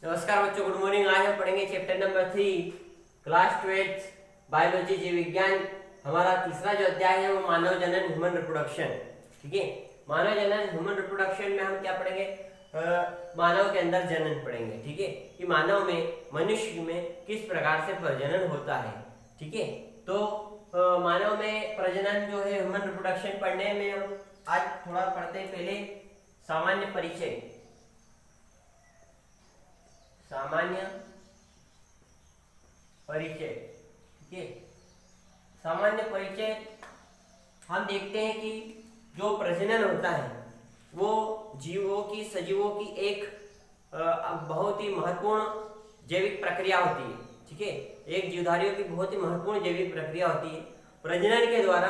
नमस्कार बच्चों, good morning. आज हम पढ़ेंगे चैप्टर नंबर 3 क्लास 12 बायोलॉजी जीव विज्ञान। हमारा तीसरा जो अध्याय है वो मानव जनन ह्यूमन रिप्रोडक्शन। ठीक है, मानव जनन ह्यूमन रिप्रोडक्शन में हम क्या पढ़ेंगे? मानव के अंदर जनन पढ़ेंगे। ठीक है, कि मानव में, मनुष्य में किस प्रकार से प्रजनन होता है। ठीक है, तो मानव में प्रजनन जो है ह्यूमन रिप्रोडक्शन पढ़ने में हम आज थोड़ा पढ़ते हैं। पहले सामान्य परिचय, सामान्य परिचय। ठीक है, सामान्य परिचय हम देखते हैं कि जो प्रजनन होता है वो जीवों की, सजीवों की एक बहुत ही महत्वपूर्ण जैविक प्रक्रिया होती है। ठीक है, एक जीवधारियों की बहुत ही महत्वपूर्ण जैविक प्रक्रिया होती है। प्रजनन के द्वारा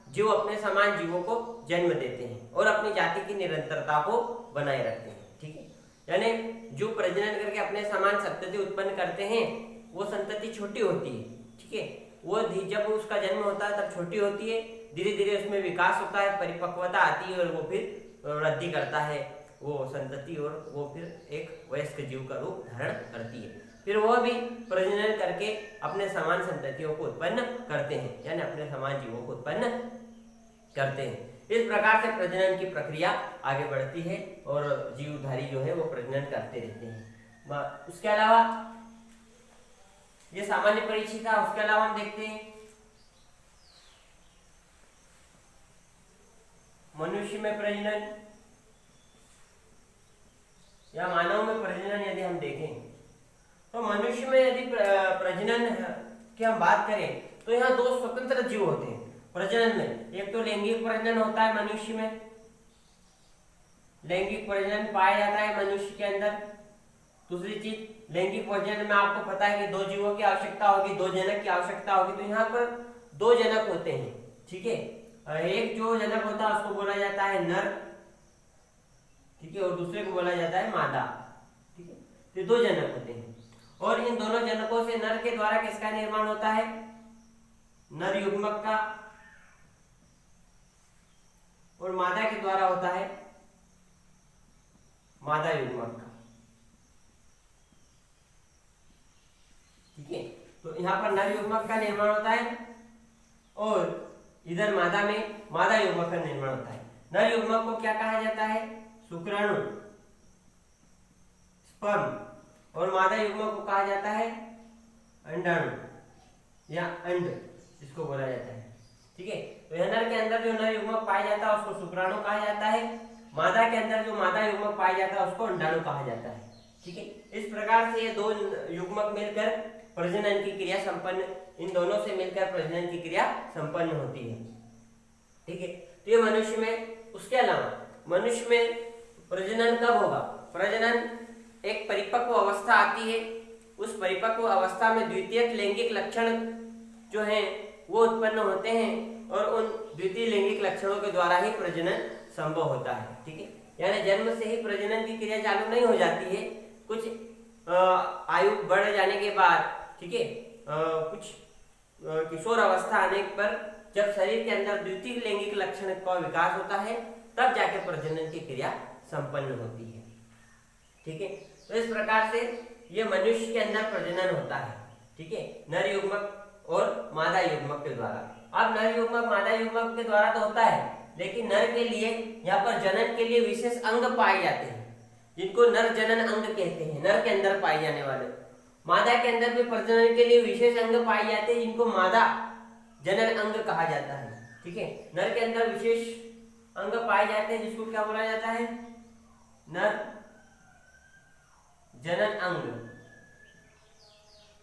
जीव अपने समान जीवों को जन्म देते हैं और अपनी जाति की निरंतरता को बनाए रखते हैं। ठीक है, यानी जो प्रजनन करके अपने समान संतति उत्पन्न करते हैं वो संतति छोटी होती है। ठीक है, वो जब उसका जन्म होता है तब छोटी होती है, धीरे धीरे उसमें विकास होता है, परिपक्वता आती है और वो फिर वृद्धि करता है वो संतति, और वो फिर एक वयस्क जीव का रूप धारण करती है। फिर वह भी प्रजनन करके अपने समान संततियों को उत्पन्न करते हैं, यानी अपने समान जीवों को उत्पन्न करते हैं। इस प्रकार से प्रजनन की प्रक्रिया आगे बढ़ती है और जीवधारी जो है वो प्रजनन करते रहते हैं। उसके अलावा ये सामान्य परिचय था। उसके अलावा हम देखते हैं मनुष्य में प्रजनन या मानव में प्रजनन यदि हम देखें तो मनुष्य में यदि प्रजनन की हम बात करें तो यहाँ दो स्वतंत्र जीव होते हैं प्रजनन में। एक तो लैंगिक प्रजनन होता है मनुष्य में, लैंगिक प्रजनन पाया जाता है मनुष्य के अंदर। दूसरी चीज, लैंगिक प्रजनन में आपको पता है कि दो जीवों की आवश्यकता होगी, दो जनक की आवश्यकता होगी। तो यहाँ पर दो जनक होते हैं। ठीक है, एक जो जनक होता है उसको बोला जाता है नर, ठीक है, और दूसरे को बोला जाता है मादा। ठीक है, तो दो जनक होते हैं और इन दोनों जनकों से नर के द्वारा किसका निर्माण होता है? नर युग्मक का, और मादा के द्वारा होता है मादा युग्मक का। ठीक है, तो यहाँ पर नर युग्मक का निर्माण होता है और इधर मादा में मादा युग्मक का निर्माण होता है। नर युग्मक को क्या कहा जाता है? शुक्राणु, स्पर्म, और मादा युग्मक को कहा जाता है अंडाणु या अंड, इसको बोला जाता है। ठीक है, तो नर के अंदर जो नर युग्मक पाया जाता है उसको शुक्राणु कहा जाता है, मादा के अंदर जो मादा युग्मक पाया जाता है उसको अंडाणु कहा जाता है। ठीक है, इस प्रकार से ये दो युग्मक मिलकर प्रजनन की क्रिया संपन्न, इन दोनों से मिलकर प्रजनन की क्रिया संपन्न होती है। ठीक है, तो ये मनुष्य में। उसके अलावा मनुष्य में प्रजनन कब होगा? प्रजनन एक परिपक्व अवस्था आती है, उस परिपक्व अवस्था में द्वितीयक लैंगिक लक्षण जो है वो उत्पन्न होते हैं और उन द्वितीय लैंगिक लक्षणों के द्वारा ही प्रजनन संभव होता है। ठीक है, यानी जन्म से ही प्रजनन की क्रिया चालू नहीं हो जाती है, कुछ आयु बढ़ जाने के बाद, ठीक है, कुछ किशोर अवस्था आने पर जब शरीर के अंदर द्वितीय लैंगिक लक्षण का विकास होता है तब जाके प्रजनन की क्रिया संपन्न होती है। ठीक है, तो इस प्रकार से ये मनुष्य के अंदर प्रजनन होता है। ठीक है, नर युग्मक और मादा युग्मक के द्वारा। अब नर युग्मक मादा युग्मक के द्वारा तो होता है, लेकिन नर के लिए यहाँ पर जनन के लिए विशेष अंग पाए जाते हैं जिनको नर जनन अंग कहते हैं, नर के अंदर पाए जाने वाले। मादा के अंदर भी प्रजनन के लिए विशेष अंग पाए जाते हैं जिनको मादा जनन अंग कहा जाता है। ठीक है, नर के अंदर विशेष अंग पाए जाते हैं जिसको क्या बोला जाता है? नर जनन अंग।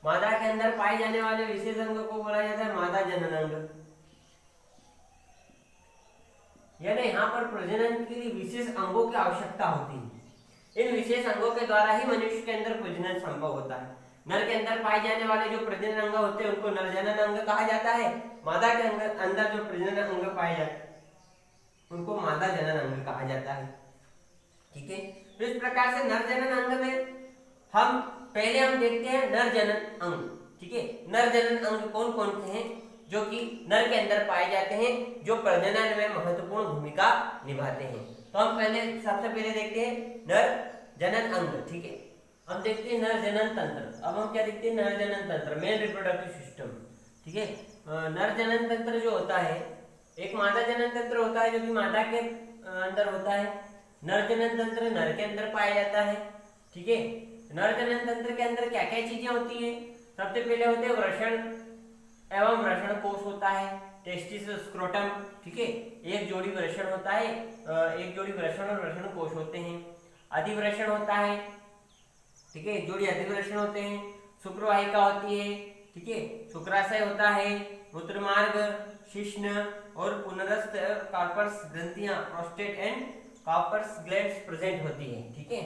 मादा के अंदर पाए जाने वाले विशेष अंग को बोला जाता है मादा जनन अंग। यानी यहाँ पर प्रजनन के लिए विशेष अंगों की आवश्यकता होती है। इन विशेष अंगों के द्वारा ही मनुष्य के अंदर प्रजनन संभव होता है। नर के अंदर पाए जाने वाले जो प्रजनन अंग होते हैं उनको नर जनन अंग कहा जाता है। मादा के अंदर जो प्रजनन अंग पाए जाते हैं उनको मादा जनन अंग कहा जाता है। ठीक है, तो इस प्रकार से नर जनन अंग में हम देखते हैं नर जनन अंग। ठीक है, नर जनन अंग कौन कौन से हैं जो कि नर के अंदर पाए जाते हैं, जो प्रजनन में महत्वपूर्ण भूमिका निभाते हैं। तो हम सबसे पहले देखते हैं नर जनन अंग। ठीक है, हम देखते हैं नर जनन तंत्र। अब हम क्या देखते हैं, नर जनन तंत्र, मेल रिप्रोडक्टिव सिस्टम। ठीक है, नर जनन तंत्र जो होता है, एक मादा जनन तंत्र होता है जो कि मादा के अंदर होता है। नर जनन तंत्र नर के अंदर पाया जाता है। ठीक है, नर जनन तंत्र के अंदर क्या क्या चीजें होती है, सबसे पहले होते हैं वृषण एवं वृषण कोष होता है, टेस्टिस स्क्रोटम। ठीक है, एक जोड़ी वृषण होता है, एक जोड़ी वृषण और वृषण कोष होते हैं। अधिवृषण होता है, ठीक है, जोड़ी अधिवृषण होते हैं। शुक्रवाहिका होती है, ठीक है, शुक्राशय होता है, मूत्रमार्ग, शिश्न और पुनरस्थ कार्पस ग्रंथियां, prostate and Cowper's glands present होती है। ठीक है,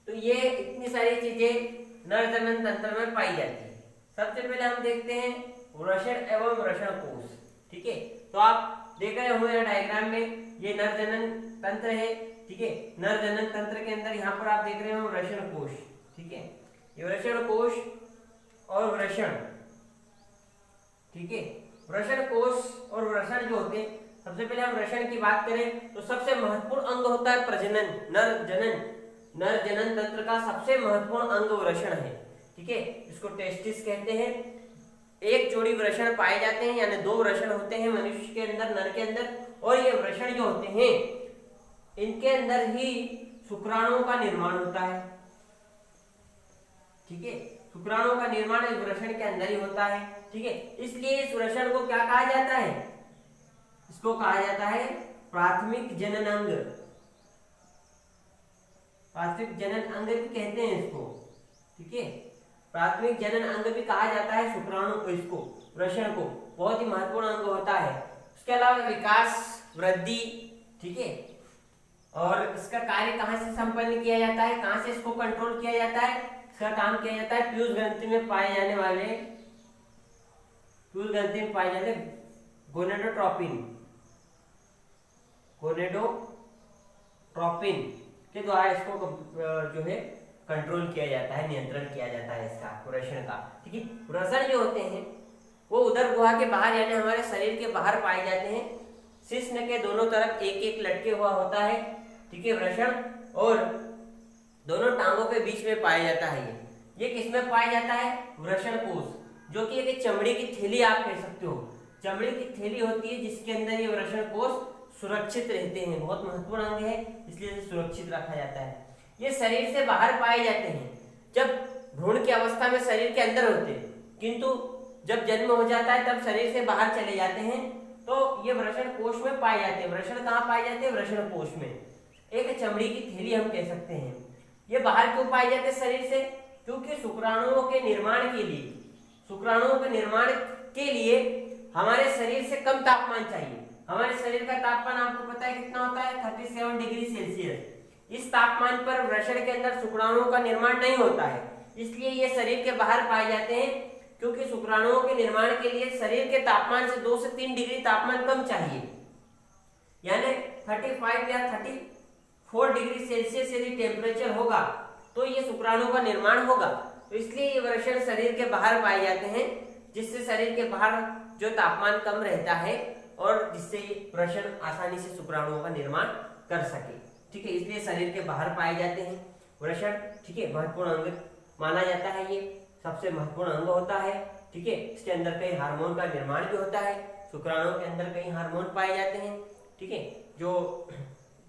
तो ये इतनी सारी चीजें नर जनन तंत्र में पाई जाती है। सबसे पहले हम देखते हैं वृषण एवं वृषण कोष। ठीक है, तो आप देख रहे होंगे डायग्राम में, ये नर जनन तंत्र है। ठीक है, नर जनन तंत्र के अंदर यहाँ पर आप देख रहे हो वृषण कोष। ठीक है, ये वृषण कोष और वृषण। ठीक है, वृषण कोष और वृषण जो होते हैं, सबसे पहले हम वृषण की बात करें तो सबसे महत्वपूर्ण अंग होता है प्रजनन, नर जनन। नर जनन तंत्र का सबसे महत्वपूर्ण अंग वृषण है। ठीक है, इसको टेस्टिस कहते हैं। एक जोड़ी वृषण पाए जाते हैं, यानी 2 वृषण होते हैं मनुष्य के अंदर, नर के अंदर, और ये वृषण जो होते हैं इनके अंदर ही शुक्राणुओं का निर्माण होता है। ठीक है, शुक्राणुओं का निर्माण इस वृषण के अंदर ही होता है। ठीक है, इसलिए इस वृषण को क्या कहा जाता है, इसको कहा जाता है प्राथमिक जनन अंग। प्राथमिक जनन अंग भी कहते हैं इसको। ठीक है, प्राथमिक जनन अंग भी कहा जाता है शुक्राणु, इसको वृषण को, बहुत ही महत्वपूर्ण अंग होता है। उसके अलावा विकास, वृद्धि, ठीक है, और इसका कार्य कहां से संपन्न किया जाता है, कहां से इसको कंट्रोल किया जाता है, इसका काम किया जाता है पीयूष ग्रंथि में पाए जाने वाले, पीयूष ग्रंथि में पाए जाते गोनेडोट्रोपिन, गोनेडोट्रोपिन के द्वारा इसको जो है कंट्रोल किया जाता है, नियंत्रण किया जाता है इसका, वृषण का। ठीक है, वृषण जो होते हैं वो उदर गुहा के बाहर, यानी हमारे शरीर के बाहर पाए जाते हैं। शिश्न के दोनों तरफ एक एक लटके हुआ होता है। ठीक है, वृषण, और दोनों टांगों के बीच में पाया जाता है। ये किसमें पाया जाता है, वृषण कोष, जो कि एक चमड़ी की थैली आप कह सकते हो। चमड़ी की थैली होती है जिसके अंदर ये वृषण कोष सुरक्षित रहते हैं। बहुत महत्वपूर्ण अंग है, इसलिए इसे सुरक्षित रखा जाता है। ये शरीर से बाहर पाए जाते हैं जब भ्रूण की अवस्था में शरीर के अंदर होते हैं, किंतु जब जन्म हो जाता है तब शरीर से बाहर चले जाते हैं, तो ये वृषण कोष में पाए जाते हैं। वृषण कहाँ पाए जाते हैं, वृषण कोष में, एक चमड़ी की थैली हम कह सकते हैं। ये बाहर क्यों पाए जाते हैं शरीर से, क्योंकि शुक्राणुओं के निर्माण के लिए, शुक्राणुओं के निर्माण के लिए हमारे शरीर से कम तापमान चाहिए। हमारे शरीर का तापमान आपको पता है कितना होता है, 37 डिग्री सेल्सियस। इस तापमान पर वृषण के अंदर शुक्राणुओं का निर्माण नहीं होता है, इसलिए ये शरीर के बाहर पाए जाते हैं, क्योंकि शुक्राणुओं के निर्माण के लिए शरीर के तापमान से 2 से 3 डिग्री तापमान कम चाहिए, यानी 35 या 34 डिग्री सेल्सियस यदि टेम्परेचर होगा तो ये शुक्राणुओं का निर्माण होगा। तो इसलिए ये वृषण शरीर के बाहर पाए जाते हैं, जिससे शरीर के बाहर जो तापमान कम रहता है और जिससे वृषण आसानी से शुक्राणुओं का निर्माण कर सके। ठीक है, इसलिए शरीर के बाहर पाए जाते हैं वृषण। ठीक है, महत्वपूर्ण अंग माना जाता है, ये सबसे महत्वपूर्ण अंग होता है। ठीक है, इसके अंदर कई हार्मोन का निर्माण भी होता है। शुक्राणुओं के अंदर कई हार्मोन पाए जाते हैं, ठीक है, जो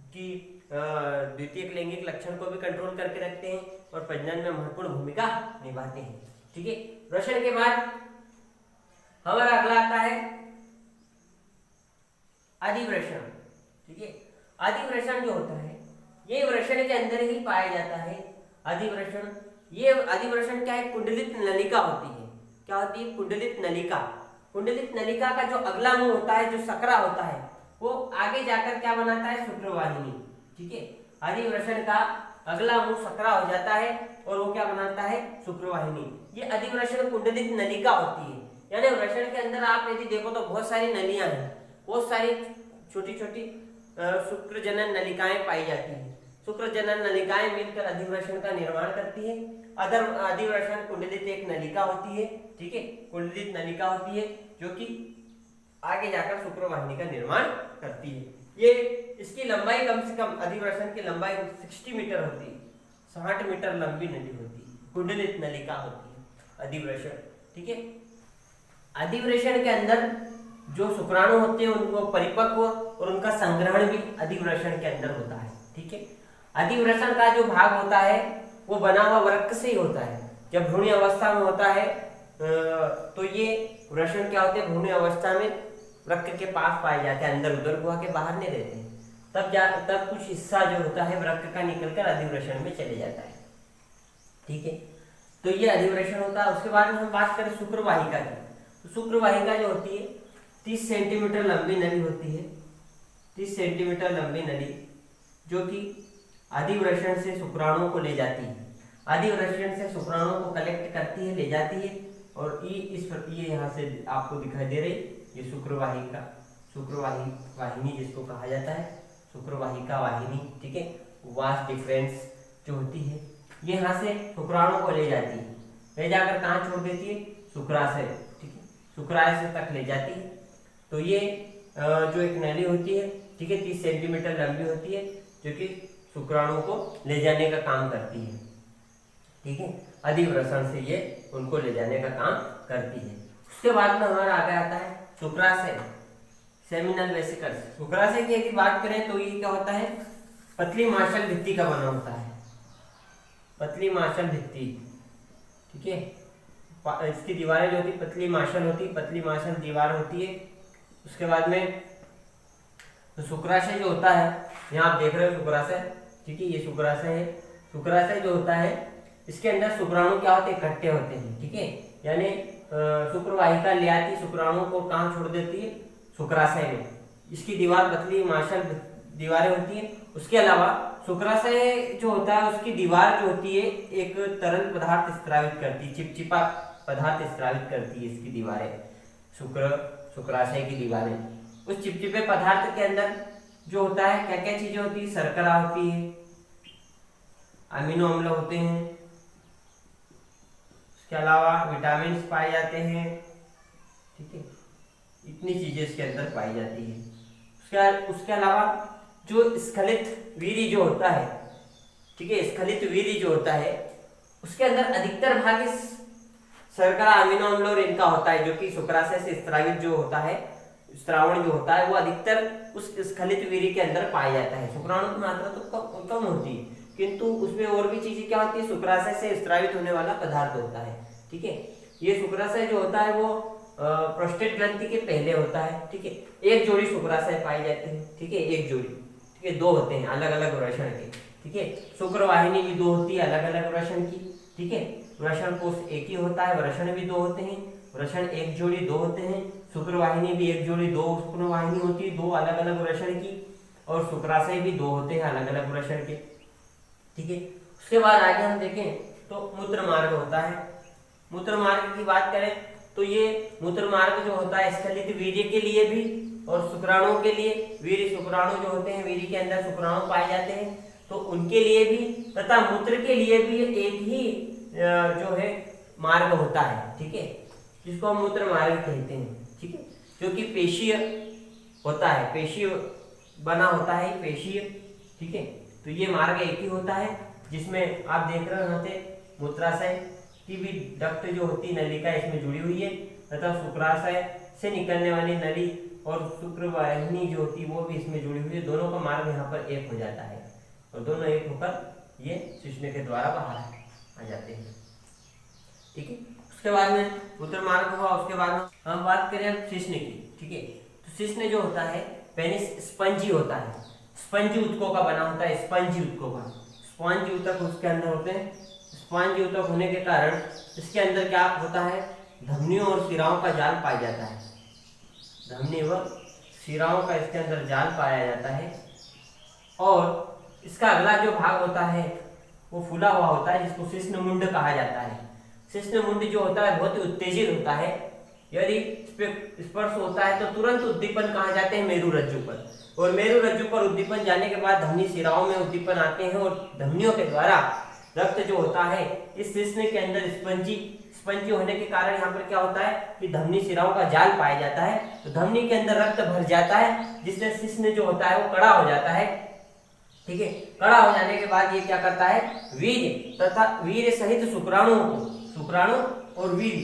कि द्वितीयक लैंगिक लक्षण को भी कंट्रोल करके रखते हैं और प्रजनन में महत्वपूर्ण भूमिका निभाते हैं। ठीक है, वृषण के बाद हमारा अगला आता है अधिवृषण। ठीक है, अधिवृषण जो होता है ये वृषण के अंदर ही पाया जाता है। अधिवृषण, ये अधिवृषण क्या है, कुंडलित नलिका होती है। क्या होती है, कुंडलित नलिका। कुंडलित नलिका का जो अगला मुंह होता है, जो सकरा होता है, वो आगे जाकर क्या बनाता है, शुक्रवाहिनी। ठीक है, अधिवृषण का अगला मुंह सकरा हो जाता है और वो क्या बनाता है, शुक्रवाहिनी। ये अधिवृषण कुंडलित नलिका होती है, यानी वृषण के अंदर आप यदि देखो तो बहुत सारी नलियां हैं, बहुत सारी छोटी छोटी शुक्र जनन नलिकाएं पाई जाती हैं। शुक्र जनन नलिकाएं मिलकर अधिवृषण का निर्माण करती है। अधिवृषण कुंडलित एक नलिका होती है। ठीक है, कुंडलित नलिका होती है जो कि आगे जाकर शुक्रवाहिनी का निर्माण करती है। ये इसकी लंबाई कम से कम, अधिवृषण की लंबाई 60 मीटर होती है। 60 मीटर लंबी नली होती है, कुंडलित नलिका होती है अधिवृषण। ठीक है, अधिवृषण के अंदर जो शुक्राणु होते हैं उनको परिपक्व और उनका संग्रहण भी अधिवृषण के अंदर होता है। ठीक है, अधिवृषण का जो भाग होता है वो बना हुआ वृक्क से ही होता है। जब भ्रूणी अवस्था में होता है तो ये वृषण क्या होते हैं, भ्रूणी अवस्था में वृक्क के पास पाए जाते हैं, अंदर उधर गुहा के बाहर नहीं रहते हैं। तब कुछ हिस्सा जो होता है वृक्क का निकलकर अधिवृषण में चले जाता है। ठीक है, तो ये अधिवृषण होता है। उसके बाद में हम बात करें शुक्रवाहिका की, तो शुक्रवाहिका जो होती है 30 सेंटीमीटर लंबी नली होती है, 30 सेंटीमीटर लंबी नली जो कि अधिवृषण से शुक्राणुओं को ले जाती है, अधिवृषण से शुक्राणुओं को कलेक्ट करती है, ले जाती है। और ये यहाँ से आपको दिखाई दे रही ये शुक्रवाहिका, शुक्रवाहिनी जिसको कहा जाता है, शुक्रवाहिका वाहिनी। ठीक है, वास डिफरेंस जो होती है ये यहाँ से शुक्राणुओं को ले जाती है, ले जाकर कहाँ छोड़ देती है, शुक्राशय। ठीक है, शुक्राशय तक ले जाती है। तो ये जो एक नली होती है, ठीक है, 30 सेंटीमीटर लंबी होती है जो कि शुक्राणुओं को ले जाने का काम करती है। ठीक है, अधिवृषण से ये उनको ले जाने का काम करती है। उसके बाद में हमारा आगे आता है शुक्राशय, सेमिनल वेसिकल्स। शुक्राशय की यदि बात करें तो ये क्या होता है, पतली मार्शल भित्ति का बना होता है, पतली मार्शल भित्ति। ठीक है, इसकी दीवारें जो होती पतली मार्शल होती, पतली मार्शल दीवार होती है। उसके बाद में तो शुक्राशय जो होता है, यहाँ आप देख रहे हो शुक्राशय। ठीक है, ये शुक्राशय है। शुक्राशय जो होता है इसके अंदर शुक्राणु क्या होते हैं, इकट्ठे होते हैं। ठीक है, यानी शुक्रवाहिका ले आती शुक्राणुओं को कहाँ छोड़ देती है, शुक्राशय में। इसकी दीवार पतली मार्शल दीवारें होती है। उसके अलावा शुक्राशय जो होता है उसकी दीवार जो होती है एक तरल पदार्थ स्रावित करती है, चिपचिपा पदार्थ स्रावित करती है इसकी दीवारें, शुक्राशय की दीवारें। उस चिपचिपे पदार्थ के अंदर जो होता है क्या क्या चीजें होती है, शर्करा होती है, अमीनो अम्ल होते हैं, उसके अलावा विटामिन पाए जाते हैं। ठीक है, इतनी चीजें इसके अंदर पाई जाती है। उसके अलावा जो स्खलित वीर्य जो होता है, ठीक है, स्खलित वीर्य जो होता है उसके अंदर अधिकतर भाग इस शर्करा, अमीनो अम्ल और इनका होता है, जो कि शुक्राशय से स्रावित जो होता है, स्रावण जो होता है वो अधिकतर उस स्खलित वीर्य के अंदर पाया जाता है। शुक्राणु की मात्रा तो कम होती है, किंतु उसमें और भी चीजें क्या होती है, शुक्राशय से स्रावित होने वाला पदार्थ होता है। ठीक है, ये शुक्राशय जो होता है वो प्रोस्टेट ग्रंथि के पहले होता है। ठीक है, एक जोड़ी शुक्राशय पाई जाती है। ठीक है, एक जोड़ी। ठीक है, दो होते हैं अलग अलग वृषण के। ठीक है, शुक्रवाहिनी भी दो होती है अलग अलग वृषण की। ठीक है, वृषण कोश एक ही होता है, वृषण भी दो होते हैं, वृषण एक जोड़ी दो होते हैं, शुक्रवाहिनी भी एक जोड़ी दो शुक्रवाहिनी होती है, दो अलग अलग वृषण की, और शुक्राशय भी दो होते हैं अलग अलग वृषण के। ठीक है, उसके बाद आगे हम देखें तो मूत्र मार्ग होता है। मूत्र मार्ग की बात करें तो ये मूत्र मार्ग जो होता है स्खलित वीर्य के लिए भी और शुक्राणुओं के लिए, वीर्य शुक्राणु जो होते हैं, वीर्य के अंदर शुक्राणु पाए जाते हैं, तो उनके लिए भी तथा मूत्र के लिए भी एक ही जो है मार्ग होता है। ठीक है, जिसको हम मूत्र मार्ग कहते हैं। ठीक है, जो कि पेशीय होता है, पेशीय बना होता है, पेशीय। ठीक है, तो ये मार्ग एक ही होता है, जिसमें आप देख रहे होते मूत्राशय की भी डक्ट जो होती है, नलिका इसमें जुड़ी हुई है, तथा शुक्राशय से निकलने वाली नली और शुक्रवाहिनी जो होती है वो भी इसमें जुड़ी हुई है। दोनों का मार्ग यहाँ पर एक हो जाता है और दोनों एक होकर ये शिश्न के द्वारा बाहर आ जाते हैं। ठीक है, उसके बाद में मूत्र मार्ग हुआ। उसके बाद में हम बात करें शिश्न की। ठीक है, तो शिश्न जो होता है पेनिस स्पंजी होता है, स्पंजी ऊतकों का बना होता है, स्पंजी ऊतकों का, स्पंजी ऊतक उसके अंदर होते हैं। स्पंजी ऊतक होने के कारण इसके अंदर क्या होता है, धमनियों और शिराओं का जाल पाया जाता है, धमनी व शिराओं का इसके अंदर जाल पाया जाता है। और इसका अगला जो भाग होता है वो फूला हुआ होता है, जिसको शिश्न मुंड कहा जाता है। शिश्न मुंड जो होता है बहुत ही उत्तेजित होता है, यदि इस पे स्पर्श होता है तो तुरंत उद्दीपन कहा जाते हैं मेरु रज्जु पर, और मेरु रज्जु पर उद्दीपन जाने के बाद धमनी शिराओं में उद्दीपन आते हैं, और धमनियों के द्वारा रक्त जो होता है इस शिश्न के अंदर स्पंजी होने के कारण यहाँ पर क्या होता है कि धमनी शिराओं का जाल पाया जाता है, तो धमनी के अंदर रक्त भर जाता है, जिससे शिश्न जो होता है वो कड़ा हो जाता है। ठीक है। कड़ा हो जाने के बाद ये क्या करता है, वीर्य तथा वीर्य सहित शुक्राणुओं को, शुक्राणु और वीर्य,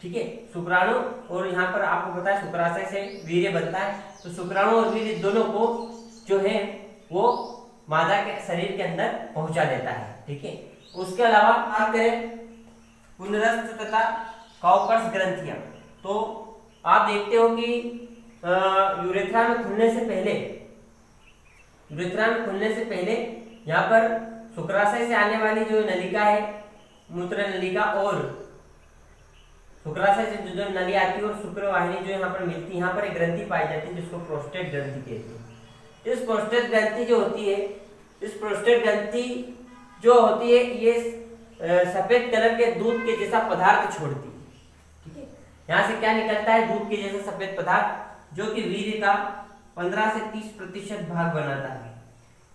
ठीक है, शुक्राणु और यहाँ पर आपको पता है शुक्राशय से वीर्य बनता है, तो शुक्राणु और वीर्य दोनों को जो है वो मादा के शरीर के अंदर पहुंचा देता है, ठीक है। उसके अलावा बात करें पुनरस्थ तथा कॉकर्स ग्रंथियां, तो आप देखते हो कि यूरेथ्रा में खुलने से पहले, यूरेथ्रा में खुलने से पहले यहाँ पर शुक्राशय से आने वाली जो नलिका है, मूत्र नलिका, और शुक्राशय से जो नली आती है और शुक्रवाहिनी जो यहाँ पर मिलती है, यहाँ पर एक ग्रंथि पाई जाती है जिसको प्रोस्टेट ग्रंथि कहते हैं। इस प्रोस्टेट ग्रंथि जो होती है, इस प्रोस्टेट ग्रंथि जो होती है ये सफेद कलर के दूध के जैसा पदार्थ छोड़ती है, ठीक है। यहाँ से क्या निकलता है, दूध के जैसा सफेद पदार्थ जो कि वीर्य का 15 से 30% भाग बनाता है।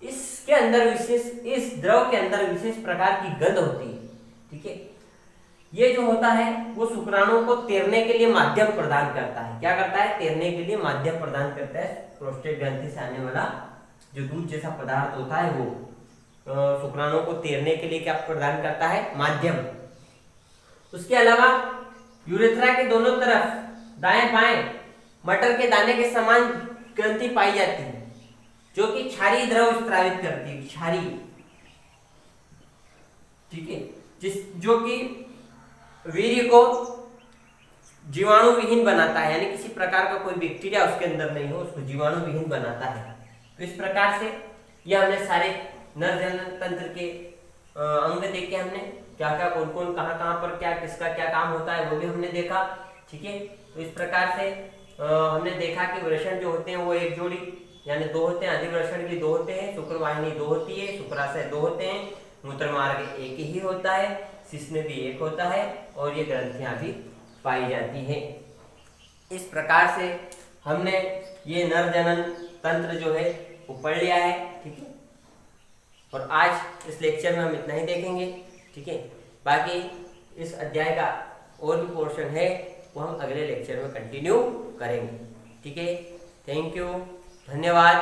इसके अंदर विशेष, इस द्रव के अंदर विशेष प्रकार की गंध होती है, ठीक है। ये जो होता है वो शुक्राणुओं को तैरने के लिए माध्यम प्रदान करता है। क्या करता है, तैरने के लिए माध्यम प्रदान करता है। प्रोस्टेट ग्रंथि से आने वाला जो दूध जैसा पदार्थ होता है वो शुक्राणुओं को तैरने के लिए क्या प्रदान करता है, माध्यम। उसके अलावा यूरेथ्रा के दोनों तरफ दाएं बाएं मटर के दाने के समान ग्रंथि पाई जाती है जो कि क्षारीय द्रव स्रावित करती है, क्षारीय, ठीक है, जो कि वीर्य को जीवाणु विहीन बनाता है, यानी किसी प्रकार का कोई बैक्टीरिया उसके अंदर नहीं हो, उसको जीवाणु विहीन बनाता है। तो इस प्रकार से ये हमने सारे नर जनन तंत्र के अंग देखे, हमने क्या क्या कौन कौन कहाँ पर क्या किसका क्या काम होता है वो भी हमने देखा, ठीक है। तो इस प्रकार से हमने देखा कि वृषण जो होते हैं वो एक जोड़ी यानी दो होते हैं, अधिवृषण भी दो होते हैं, शुक्रवाहिनी दो होती है, शुक्राशय दो होते हैं, मूत्र मार्ग एक ही होता है, शिश्न भी एक होता है और ये ग्रंथियां भी पाई जाती हैं। इस प्रकार से हमने ये नर जनन तंत्र जो है वो पढ़ लिया है, ठीक है। और आज इस लेक्चर में हम इतना ही देखेंगे, ठीक है। बाकी इस अध्याय का और भी पोर्शन है वो हम अगले लेक्चर में कंटिन्यू करेंगे, ठीक है। थैंक यू, धन्यवाद।